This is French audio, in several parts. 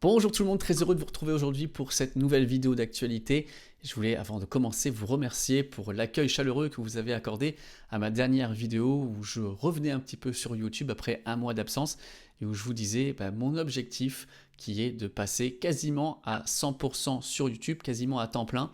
Bonjour tout le monde, très heureux de vous retrouver aujourd'hui pour cette nouvelle vidéo d'actualité. Je voulais, avant de commencer, vous remercier pour l'accueil chaleureux que vous avez accordé à ma dernière vidéo où je revenais un petit peu sur YouTube après un mois d'absence et où je vous disais mon objectif qui est de passer quasiment à 100% sur YouTube, quasiment à temps plein.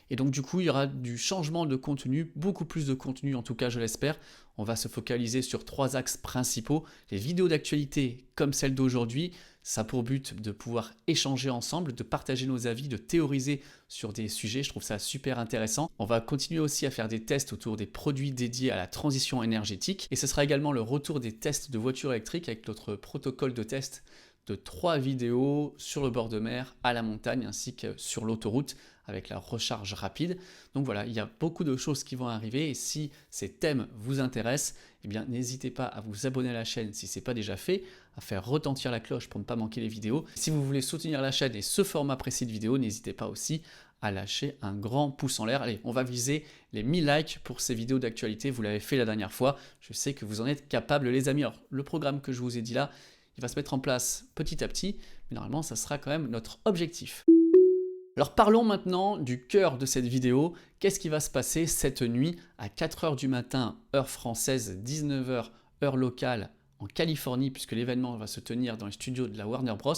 Et donc du coup, il y aura du changement de contenu, beaucoup plus de contenu en tout cas, je l'espère. On va se focaliser sur 3 axes principaux. Les vidéos d'actualité comme celle d'aujourd'hui, ça a pour but de pouvoir échanger ensemble, de partager nos avis, de théoriser sur des sujets. Je trouve ça super intéressant. On va continuer aussi à faire des tests autour des produits dédiés à la transition énergétique. Et ce sera également le retour des tests de voitures électriques avec notre protocole de test de 3 vidéos sur le bord de mer, à la montagne, ainsi que sur l'autoroute avec la recharge rapide. Donc voilà, il y a beaucoup de choses qui vont arriver et si ces thèmes vous intéressent, eh bien n'hésitez pas à vous abonner à la chaîne si ce n'est pas déjà fait, à faire retentir la cloche pour ne pas manquer les vidéos. Si vous voulez soutenir la chaîne et ce format précis de vidéo, n'hésitez pas aussi à lâcher un grand pouce en l'air. Allez, on va viser les 1000 likes pour ces vidéos d'actualité. Vous l'avez fait la dernière fois. Je sais que vous en êtes capables, les amis. Alors, le programme que je vous ai dit là, il va se mettre en place petit à petit, mais normalement, ça sera quand même notre objectif. Alors parlons maintenant du cœur de cette vidéo. Qu'est-ce qui va se passer cette nuit à 4h du matin, heure française, 19h, heure locale, en Californie, puisque l'événement va se tenir dans les studios de la Warner Bros.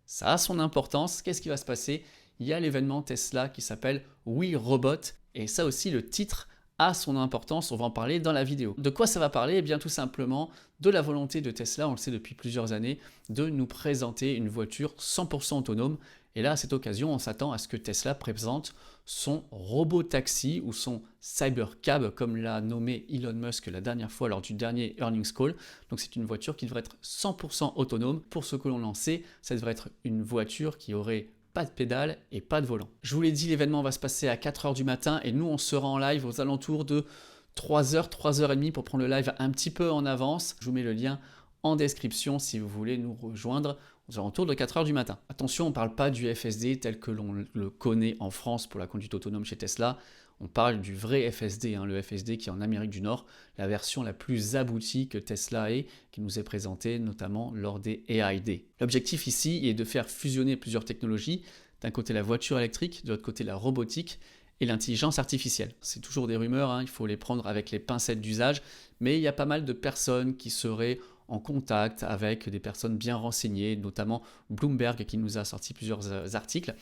Ça a son importance. Qu'est-ce qui va se passer? Il y a l'événement Tesla qui s'appelle We Robot, et ça aussi, le titre a son importance, on va en parler dans la vidéo. De quoi ça va parler? Eh bien tout simplement de la volonté de Tesla, on le sait depuis plusieurs années, de nous présenter une voiture 100% autonome. Et là, à cette occasion, on s'attend à ce que Tesla présente son robot taxi ou son Cybercab, comme l'a nommé Elon Musk la dernière fois lors du dernier earnings call. Donc c'est une voiture qui devrait être 100% autonome. Pour ce que l'on en sait, ça devrait être une voiture qui aurait pas de pédale et pas de volant. Je vous l'ai dit, l'événement va se passer à 4h du matin et nous on sera en live aux alentours de 3h, 3h30 pour prendre le live un petit peu en avance. Je vous mets le lien en description si vous voulez nous rejoindre aux alentours de 4h du matin. Attention, on ne parle pas du FSD tel que l'on le connaît en France pour la conduite autonome chez Tesla. On parle du vrai FSD, le FSD qui est en Amérique du Nord, la version la plus aboutie que Tesla ait, qui nous est présentée notamment lors des AI Day. L'objectif ici est de faire fusionner plusieurs technologies, d'un côté la voiture électrique, de l'autre côté la robotique et l'intelligence artificielle. C'est toujours des rumeurs, il faut les prendre avec les pincettes d'usage, mais il y a pas mal de personnes qui seraient en contact avec des personnes bien renseignées, notamment Bloomberg qui nous a sorti plusieurs articles.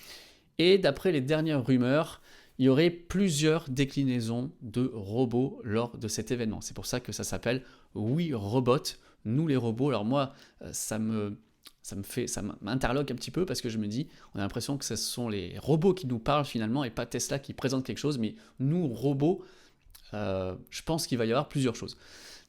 Et d'après les dernières rumeurs, il y aurait plusieurs déclinaisons de robots lors de cet événement. C'est pour ça que ça s'appelle We Robot, nous les robots. Alors moi, ça m'interloque un petit peu parce que je me dis, on a l'impression que ce sont les robots qui nous parlent finalement et pas Tesla qui présente quelque chose, mais nous, robots, je pense qu'il va y avoir plusieurs choses.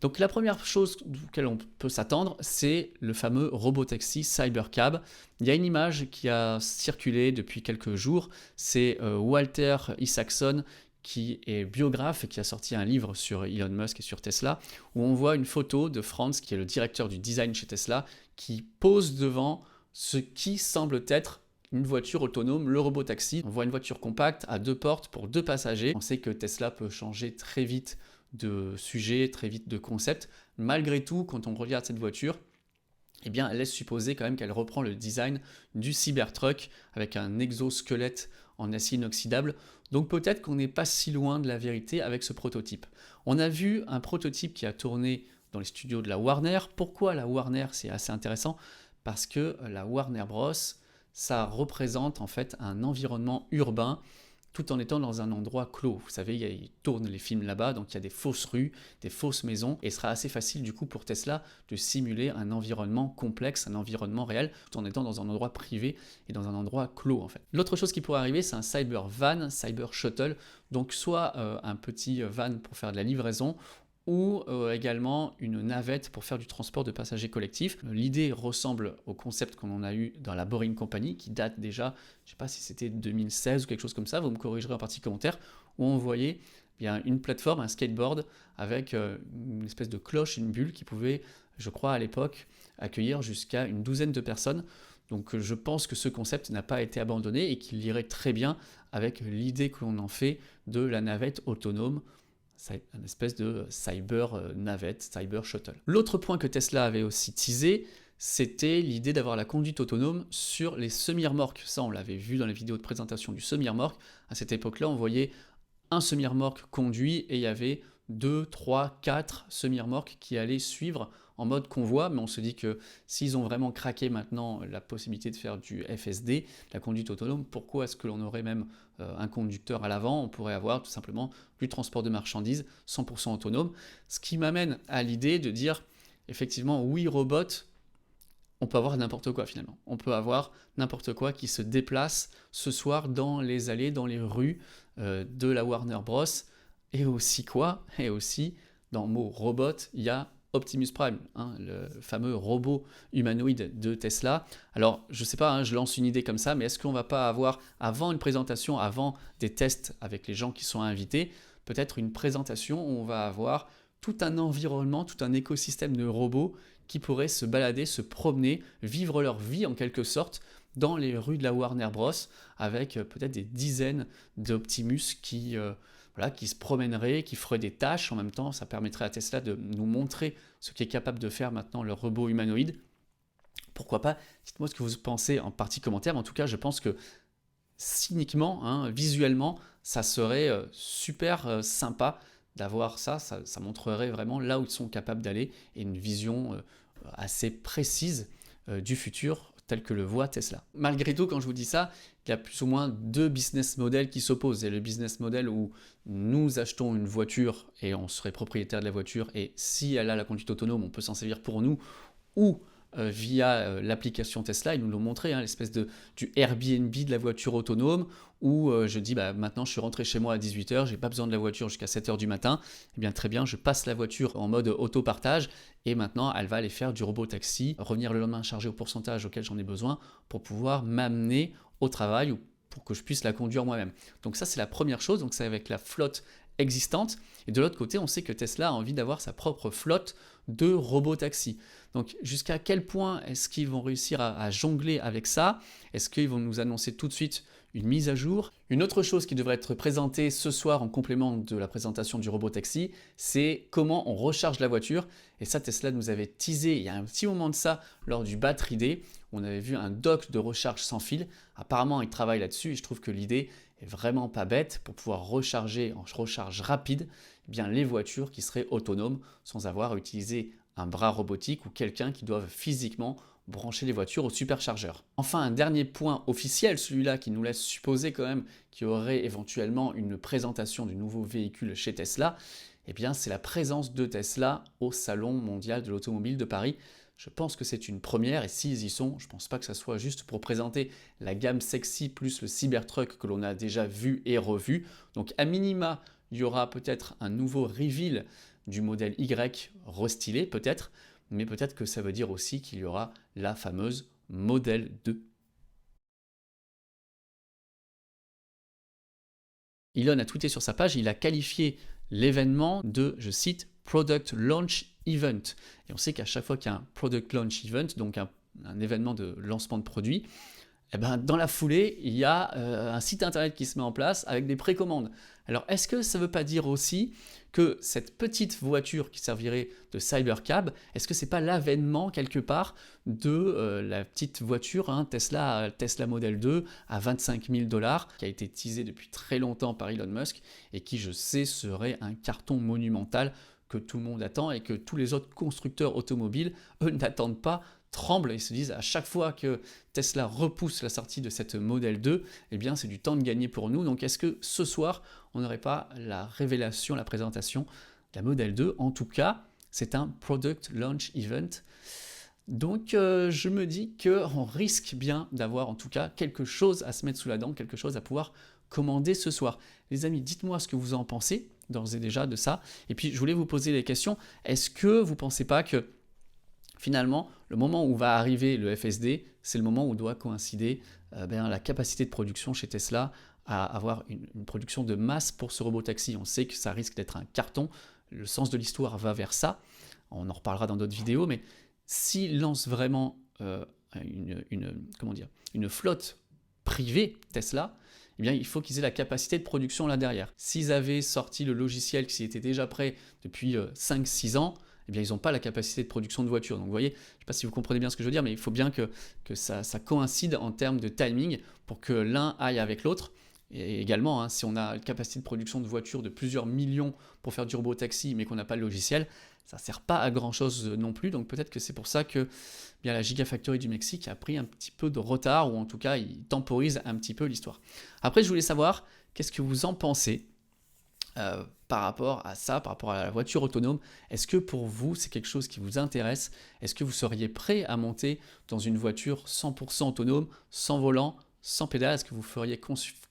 Donc la première chose auquel on peut s'attendre, c'est le fameux robotaxi Cybercab. Il y a une image qui a circulé depuis quelques jours, c'est Walter Isaacson qui est biographe et qui a sorti un livre sur Elon Musk et sur Tesla, où on voit une photo de Franz, qui est le directeur du design chez Tesla, qui pose devant ce qui semble être une voiture autonome, le robotaxi. On voit une voiture compacte à 2 portes pour 2 passagers. On sait que Tesla peut changer très vite de sujet, très vite de concept. Malgré tout, quand on regarde cette voiture, eh bien, elle laisse supposer quand même qu'elle reprend le design du Cybertruck avec un exosquelette en acier inoxydable. Donc peut-être qu'on n'est pas si loin de la vérité avec ce prototype. On a vu un prototype qui a tourné dans les studios de la Warner. Pourquoi la Warner? C'est assez intéressant parce que la Warner Bros, ça représente en fait un environnement urbain tout en étant dans un endroit clos. Vous savez, ils tournent les films là-bas, donc il y a des fausses rues, des fausses maisons, et il sera assez facile du coup pour Tesla de simuler un environnement complexe, un environnement réel, tout en étant dans un endroit privé et dans un endroit clos en fait. L'autre chose qui pourrait arriver, c'est un cyber van, cyber shuttle, donc soit un petit van pour faire de la livraison, ou également une navette pour faire du transport de passagers collectifs. L'idée ressemble au concept qu'on a eu dans la Boring Company, qui date déjà, je ne sais pas si c'était 2016 ou quelque chose comme ça, vous me corrigerez en partie commentaire, où on voyait bien une plateforme, un skateboard, avec une espèce de cloche, une bulle qui pouvait, je crois à l'époque, accueillir jusqu'à une douzaine de personnes. Donc je pense que ce concept n'a pas été abandonné et qu'il irait très bien avec l'idée que l'on en fait de la navette autonome, une espèce de cyber navette, cyber shuttle. L'autre point que Tesla avait aussi teasé, c'était l'idée d'avoir la conduite autonome sur les semi-remorques. Ça, on l'avait vu dans les vidéos de présentation du semi-remorque. À cette époque-là, on voyait un semi-remorque conduit et il y avait 2, 3, 4 semi-remorques qui allaient suivre en mode convoi, mais on se dit que s'ils ont vraiment craqué maintenant la possibilité de faire du FSD, la conduite autonome, pourquoi est-ce que l'on aurait même un conducteur à l'avant? On pourrait avoir tout simplement du transport de marchandises 100% autonome. Ce qui m'amène à l'idée de dire, effectivement, oui, robot, on peut avoir n'importe quoi finalement. On peut avoir n'importe quoi qui se déplace ce soir dans les allées, dans les rues de la Warner Bros. Et aussi quoi? Et aussi, dans le mot robot, il y a Optimus Prime, hein, le fameux robot humanoïde de Tesla. Alors, je ne sais pas, hein, je lance une idée comme ça, mais est-ce qu'on ne va pas avoir, avant une présentation, avant des tests avec les gens qui sont invités, peut-être une présentation où on va avoir tout un environnement, tout un écosystème de robots qui pourraient se balader, se promener, vivre leur vie en quelque sorte dans les rues de la Warner Bros. Avec peut-être des dizaines d'Optimus qui se promèneraient, qui feraient des tâches. En même temps, ça permettrait à Tesla de nous montrer ce qu'est capable de faire maintenant le robot humanoïde. Pourquoi pas? Dites-moi ce que vous pensez en partie commentaire. Mais en tout cas, je pense que cyniquement, hein, visuellement, ça serait super sympa d'avoir ça. Ça montrerait vraiment là où ils sont capables d'aller et une vision assez précise du futur tel que le voit Tesla. Malgré tout, quand je vous dis ça, il y a plus ou moins deux business models qui s'opposent. Il y a le business model où nous achetons une voiture et on serait propriétaire de la voiture et si elle a la conduite autonome, on peut s'en servir pour nous ou via l'application Tesla. Ils nous l'ont montré, hein, l'espèce du Airbnb de la voiture autonome où je dis maintenant je suis rentré chez moi à 18h, j'ai pas besoin de la voiture jusqu'à 7h du matin. Eh bien très bien, je passe la voiture en mode auto-partage et maintenant elle va aller faire du robot taxi, revenir le lendemain chargé au pourcentage auquel j'en ai besoin pour pouvoir m'amener au travail ou pour que je puisse la conduire moi-même. Donc ça c'est la première chose, donc c'est avec la flotte existante. Et de l'autre côté, on sait que Tesla a envie d'avoir sa propre flotte de robots taxis. Donc jusqu'à quel point est-ce qu'ils vont réussir à jongler avec ça? Est-ce qu'ils vont nous annoncer tout de suite une mise à jour? Une autre chose qui devrait être présentée ce soir en complément de la présentation du robot taxi, c'est comment on recharge la voiture. Et ça, Tesla nous avait teasé il y a un petit moment de ça lors du Battery Day. On avait vu un dock de recharge sans fil. Apparemment, ils travaillent là-dessus et je trouve que l'idée est vraiment pas bête pour pouvoir recharger en recharge rapide bien les voitures qui seraient autonomes sans avoir à utiliser un bras robotique ou quelqu'un qui doive physiquement brancher les voitures au superchargeur. Enfin, un dernier point officiel, celui-là qui nous laisse supposer quand même qu'il y aurait éventuellement une présentation du nouveau véhicule chez Tesla, eh bien c'est la présence de Tesla au Salon mondial de l'automobile de Paris. Je pense que c'est une première et s'ils y sont, je ne pense pas que ça soit juste pour présenter la gamme sexy plus le Cybertruck que l'on a déjà vu et revu. Donc à minima, il y aura peut-être un nouveau reveal du modèle Y restylé peut-être, mais peut-être que ça veut dire aussi qu'il y aura la fameuse Model 2. Elon a tweeté sur sa page, il a qualifié l'événement de, je cite, Product Launch Event. Et on sait qu'à chaque fois qu'il y a un Product Launch Event, donc un événement de lancement de produit, eh ben, dans la foulée, il y a un site internet qui se met en place avec des précommandes. Alors, est-ce que ça ne veut pas dire aussi que cette petite voiture qui servirait de Cybercab, est-ce que ce n'est pas l'avènement quelque part de la petite voiture Tesla Model 2 à 25 000 $, qui a été teasée depuis très longtemps par Elon Musk et qui, je sais, serait un carton monumental que tout le monde attend et que tous les autres constructeurs automobiles, eux, n'attendent pas, tremblent et se disent à chaque fois que Tesla repousse la sortie de cette Model 2, eh bien c'est du temps de gagner pour nous. Donc est-ce que ce soir, on n'aurait pas la révélation, la présentation de la Model 2? En tout cas, c'est un Product Launch Event. Donc je me dis qu'on risque bien d'avoir en tout cas quelque chose à se mettre sous la dent, quelque chose à pouvoir commander ce soir. Les amis, dites-moi ce que vous en pensez d'ores et déjà de ça. Et puis je voulais vous poser des questions. Est-ce que vous ne pensez pas que finalement, le moment où va arriver le FSD, c'est le moment où doit coïncider la capacité de production chez Tesla à avoir une production de masse pour ce robot taxi. On sait que ça risque d'être un carton. Le sens de l'histoire va vers ça. On en reparlera dans d'autres vidéos, mais s'ils lancent vraiment une flotte privée Tesla, eh bien, il faut qu'ils aient la capacité de production là derrière. S'ils avaient sorti le logiciel qui était déjà prêt depuis 5-6 ans, eh bien ils n'ont pas la capacité de production de voitures. Donc vous voyez, je ne sais pas si vous comprenez bien ce que je veux dire, mais il faut bien que ça coïncide en termes de timing pour que l'un aille avec l'autre. Et également, hein, si on a une capacité de production de voitures de plusieurs millions pour faire du robotaxi, mais qu'on n'a pas le logiciel, ça ne sert pas à grand chose non plus. Donc peut-être que c'est pour ça que bien, la Gigafactory du Mexique a pris un petit peu de retard, ou en tout cas il temporise un petit peu l'histoire. Après, je voulais savoir qu'est-ce que vous en pensez par rapport à ça, par rapport à la voiture autonome. Est-ce que pour vous c'est quelque chose qui vous intéresse? Est-ce que vous seriez prêt à monter dans une voiture 100% autonome, sans volant, sans pédale? Est-ce que vous feriez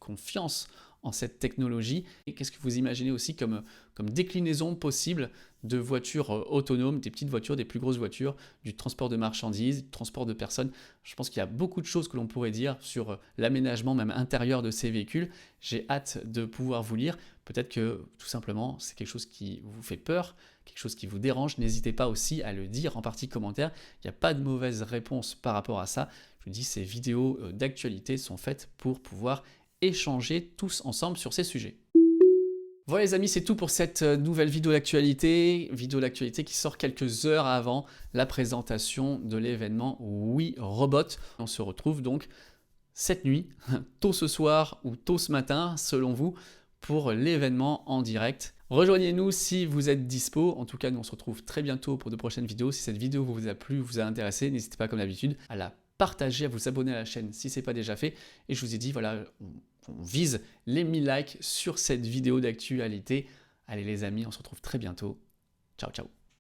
confiance en cette technologie? Et qu'est-ce que vous imaginez aussi comme déclinaison possible de voitures autonomes, des petites voitures, des plus grosses voitures, du transport de marchandises, du transport de personnes? Je pense qu'il y a beaucoup de choses que l'on pourrait dire sur l'aménagement même intérieur de ces véhicules. J'ai hâte de pouvoir vous lire. Peut-être que tout simplement c'est quelque chose qui vous fait peur, quelque chose qui vous dérange. N'hésitez pas aussi à le dire en partie commentaire. Il n'y a pas de mauvaise réponse par rapport à ça. Je vous dis, ces vidéos d'actualité sont faites pour pouvoir échanger tous ensemble sur ces sujets. Voilà les amis, c'est tout pour cette nouvelle vidéo d'actualité qui sort quelques heures avant la présentation de l'événement We Robot. On se retrouve donc cette nuit, tôt ce soir ou tôt ce matin, selon vous, pour l'événement en direct. Rejoignez-nous si vous êtes dispo. En tout cas, nous on se retrouve très bientôt pour de prochaines vidéos. Si cette vidéo vous a plu, vous a intéressé, n'hésitez pas comme d'habitude à la partager, à vous abonner à la chaîne si ce n'est pas déjà fait. Et je vous ai dit, voilà, on vise les 1000 likes sur cette vidéo d'actualité. Allez les amis, on se retrouve très bientôt. Ciao, ciao.